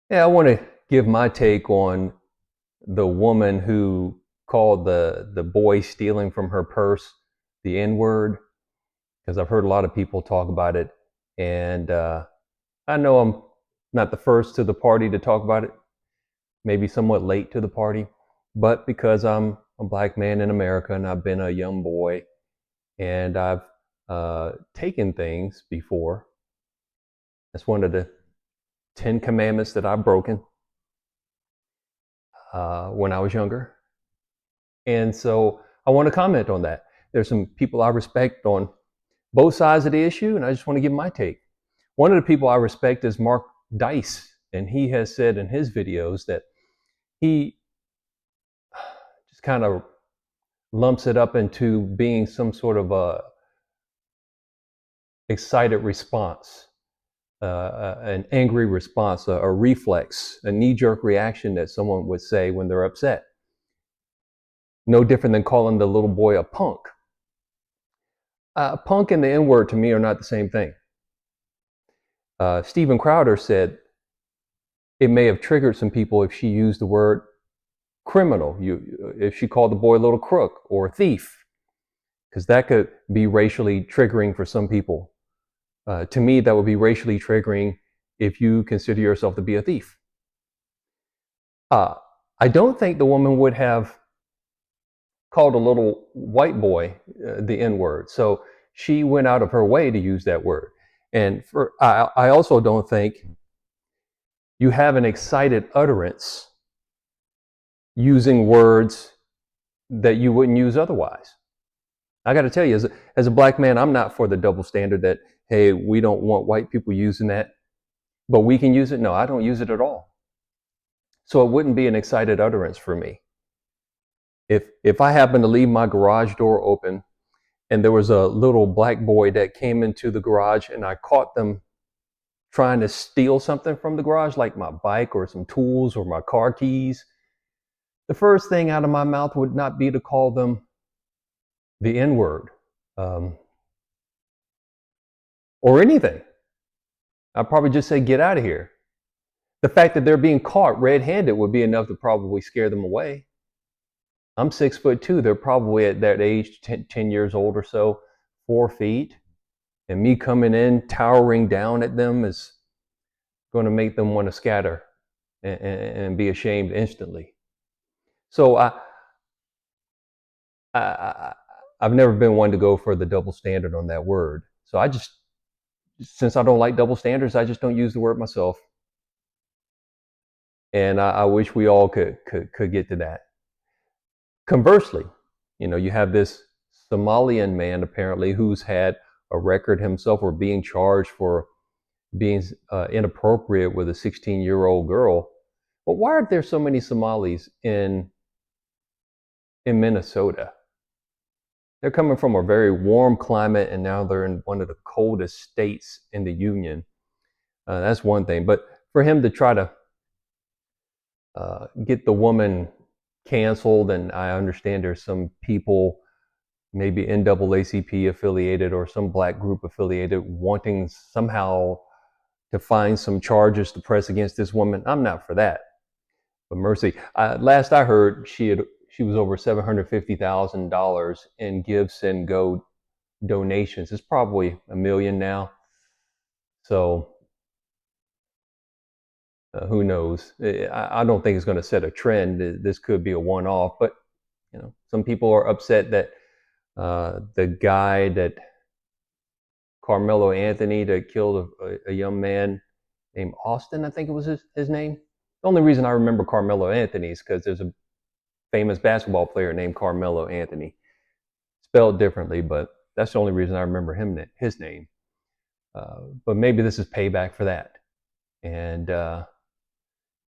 Yeah, I want to give my take on the woman who called the boy stealing from her purse the N word, because I've heard a lot of people talk about it, and I know I'm not the first to the party to talk about it, maybe somewhat late to the party, but because I'm a black man in America and I've been a young boy and I've taken things before. That's one of the 10 commandments that I've broken when I was younger. And so I want to comment on that. There's some people I respect on both sides of the issue, and I just want to give my take. One of the people I respect is Mark Dice, and he has said in his videos that he just kind of lumps it up into being some sort of a excited response, an angry response, a reflex, a knee-jerk reaction that someone would say when they're upset. No different than calling the little boy a punk. Punk and the N-word to me are not the same thing. Steven Crowder said it may have triggered some people if she used the word criminal, if she called the boy a little crook or a thief, because that could be racially triggering for some people. To me, that would be racially triggering if you consider yourself to be a thief. Uh, I don't think the woman would have called a little white boy the N word. So she went out of her way to use that word. And I also don't think you have an excited utterance using words that you wouldn't use otherwise. I got to tell you, as a black man, I'm not for the double standard that, hey, we don't want white people using that, but we can use it. No, I don't use it at all. So it wouldn't be an excited utterance for me. If I happen to leave my garage door open and there was a little black boy that came into the garage and I caught them trying to steal something from the garage, like my bike or some tools or my car keys, the first thing out of my mouth would not be to call them the N word um, or anything. I'd probably just say, get out of here. The fact that they're being caught red handed would be enough to probably scare them away. I'm 6'2". They're probably at that age, 10 years old or so, 4 feet. And me coming in, towering down at them is going to make them want to scatter and be ashamed instantly. So I, I've never been one to go for the double standard on that word. So since I don't like double standards, I just don't use the word myself. And I wish we all could get to that. Conversely, you have this Somalian man apparently who's had a record himself or being charged for being inappropriate with a 16-year-old girl. But why are there so many Somalis in Minnesota? They're coming from a very warm climate, and now they're in one of the coldest states in the union. That's one thing. But for him to try to get the woman canceled, and I understand there's some people, maybe NAACP affiliated or some black group affiliated, wanting somehow to find some charges to press against this woman. I'm not for that. But mercy, last I heard, she was over $750,000 in Give, Send, Go donations. It's probably $1 million now. So who knows? I don't think it's going to set a trend. This could be a one-off, but some people are upset that the guy that Carmelo Anthony that killed a young man named Austin, I think it was his name. The only reason I remember Carmelo Anthony is because there's a famous basketball player named Carmelo Anthony, spelled differently, but that's the only reason I remember his name. But maybe this is payback for that. And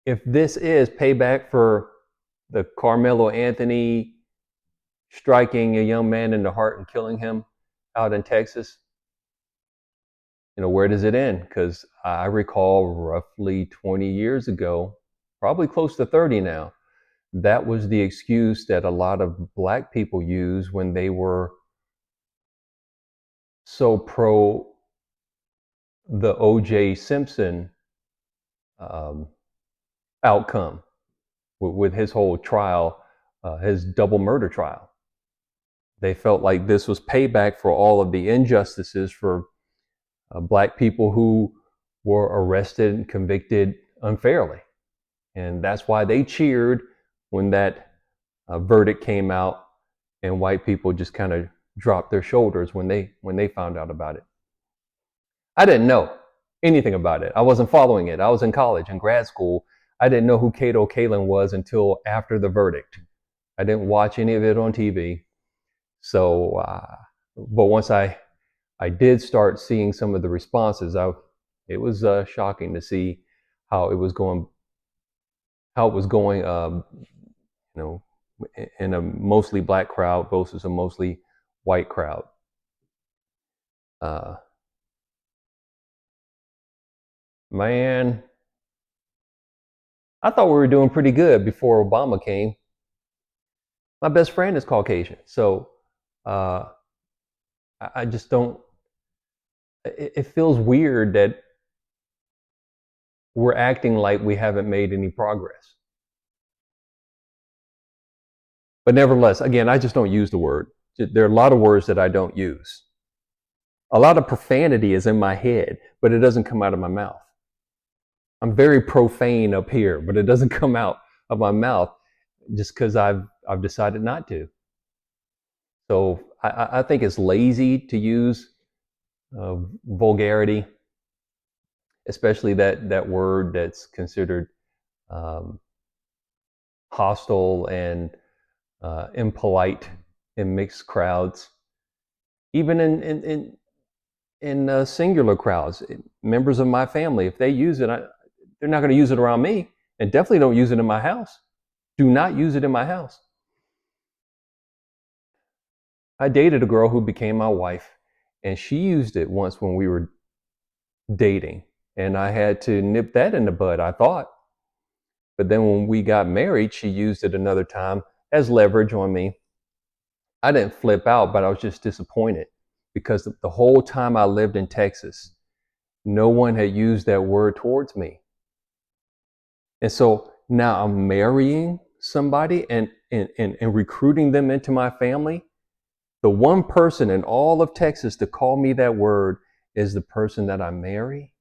if this is payback for the Carmelo Anthony striking a young man in the heart and killing him out in Texas, where does it end? Because I recall roughly 20 years ago, probably close to 30 now, that was the excuse that a lot of black people use when they were so pro the O.J. Simpson um, outcome with his whole trial, his double murder trial. They felt like this was payback for all of the injustices for black people who were arrested and convicted unfairly. And that's why they cheered when that verdict came out, and white people just kind of dropped their shoulders when they found out about it. I didn't know anything about it. I wasn't following it. I was in college and grad school. I didn't know who Kato Kaelin was until after the verdict. I didn't watch any of it on TV. So, but once I did start seeing some of the responses, it was shocking to see how it was going, in a mostly black crowd versus a mostly white crowd. Man, I thought we were doing pretty good before Obama came. My best friend is Caucasian, so I just don't. It feels weird that we're acting like we haven't made any progress. But nevertheless, again, I just don't use the word. There are a lot of words that I don't use. A lot of profanity is in my head, but it doesn't come out of my mouth. I'm very profane up here, but it doesn't come out of my mouth just because I've decided not to. So I think it's lazy to use vulgarity, especially that word that's considered hostile and impolite in mixed crowds, even in singular crowds. Members of my family, if they use it, they're not going to use it around me, and definitely don't use it in my house. Do not use it in my house. I dated a girl who became my wife, and she used it once when we were dating, and I had to nip that in the bud, I thought. But then when we got married, she used it another time as leverage on me. I didn't flip out, but I was just disappointed because the whole time I lived in Texas, no one had used that word towards me. And so now I'm marrying somebody and recruiting them into my family. The one person in all of Texas to call me that word is the person that I marry.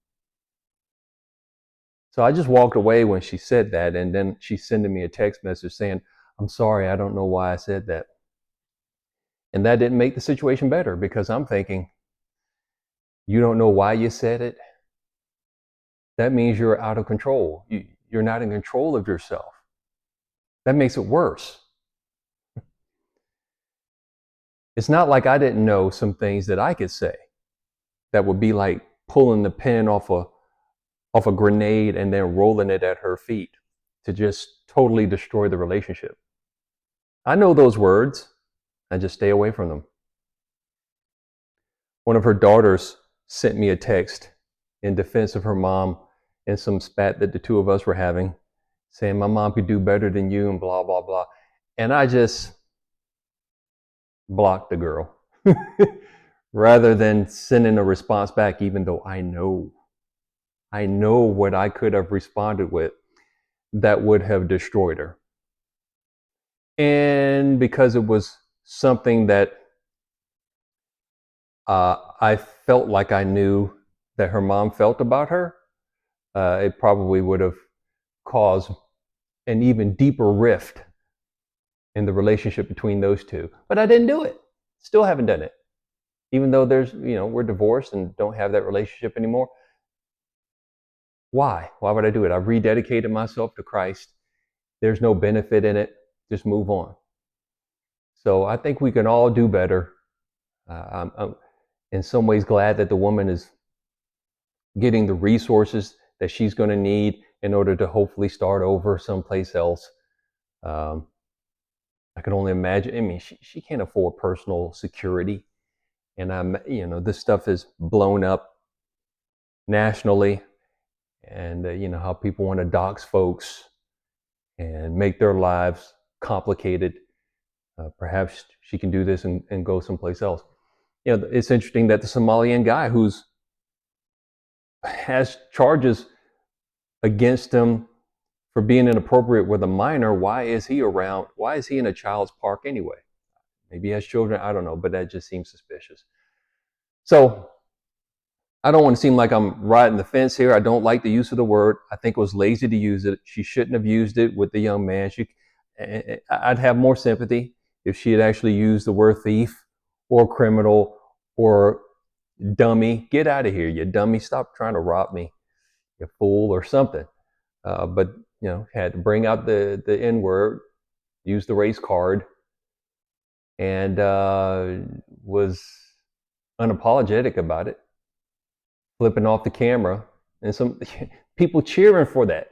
So I just walked away when she said that, and then she's sending me a text message saying, "I'm sorry, I don't know why I said that." And that didn't make the situation better because I'm thinking, you don't know why you said it? That means you're out of control. You're not in control of yourself. That makes it worse. It's not like I didn't know some things that I could say that would be like pulling the pin off a grenade and then rolling it at her feet to just totally destroy the relationship. I know those words. I just stay away from them. One of her daughters sent me a text in defense of her mom and some spat that the two of us were having, saying my mom could do better than you and blah, blah, blah. And I just blocked the girl rather than sending a response back, even though I know what I could have responded with that would have destroyed her. And because it was something that I felt like I knew that her mom felt about her, it probably would have caused an even deeper rift in the relationship between those two. But I didn't do it. Still haven't done it. Even though we're divorced and don't have that relationship anymore. Why? Why would I do it? I've rededicated myself to Christ. There's no benefit in it. Just move on. So I think we can all do better. I'm in some ways glad that the woman is getting the resources that she's going to need in order to hopefully start over someplace else. I can only imagine. I mean, she can't afford personal security, and this stuff is blown up nationally, and how people want to dox folks and make their lives complicated. Perhaps she can do this and go someplace else. It's interesting that the Somalian guy has charges against him for being inappropriate with a minor, why is he around? Why is he in a child's park anyway? Maybe he has children, I don't know, but that just seems suspicious. So I don't want to seem like I'm riding the fence here. I don't like the use of the word. I think it was lazy to use it. She shouldn't have used it with the young man. I'd have more sympathy if she had actually used the word thief or criminal or dummy. Get out of here, you dummy. Stop trying to rob me, you fool, or something. But, had to bring out the N word, use the race card, and was unapologetic about it, flipping off the camera, and some people cheering for that.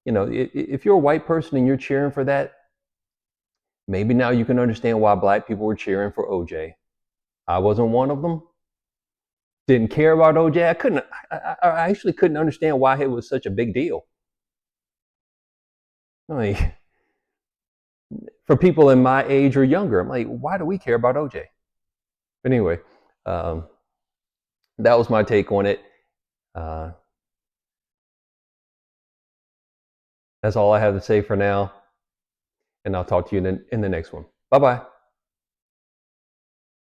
If you're a white person and you're cheering for that, maybe now you can understand why black people were cheering for OJ. I wasn't one of them. Didn't care about OJ. I actually couldn't understand why it was such a big deal. Like, for people in my age or younger, I'm like, why do we care about OJ? But anyway, that was my take on it. That's all I have to say for now. And I'll talk to you in the next one. Bye-bye.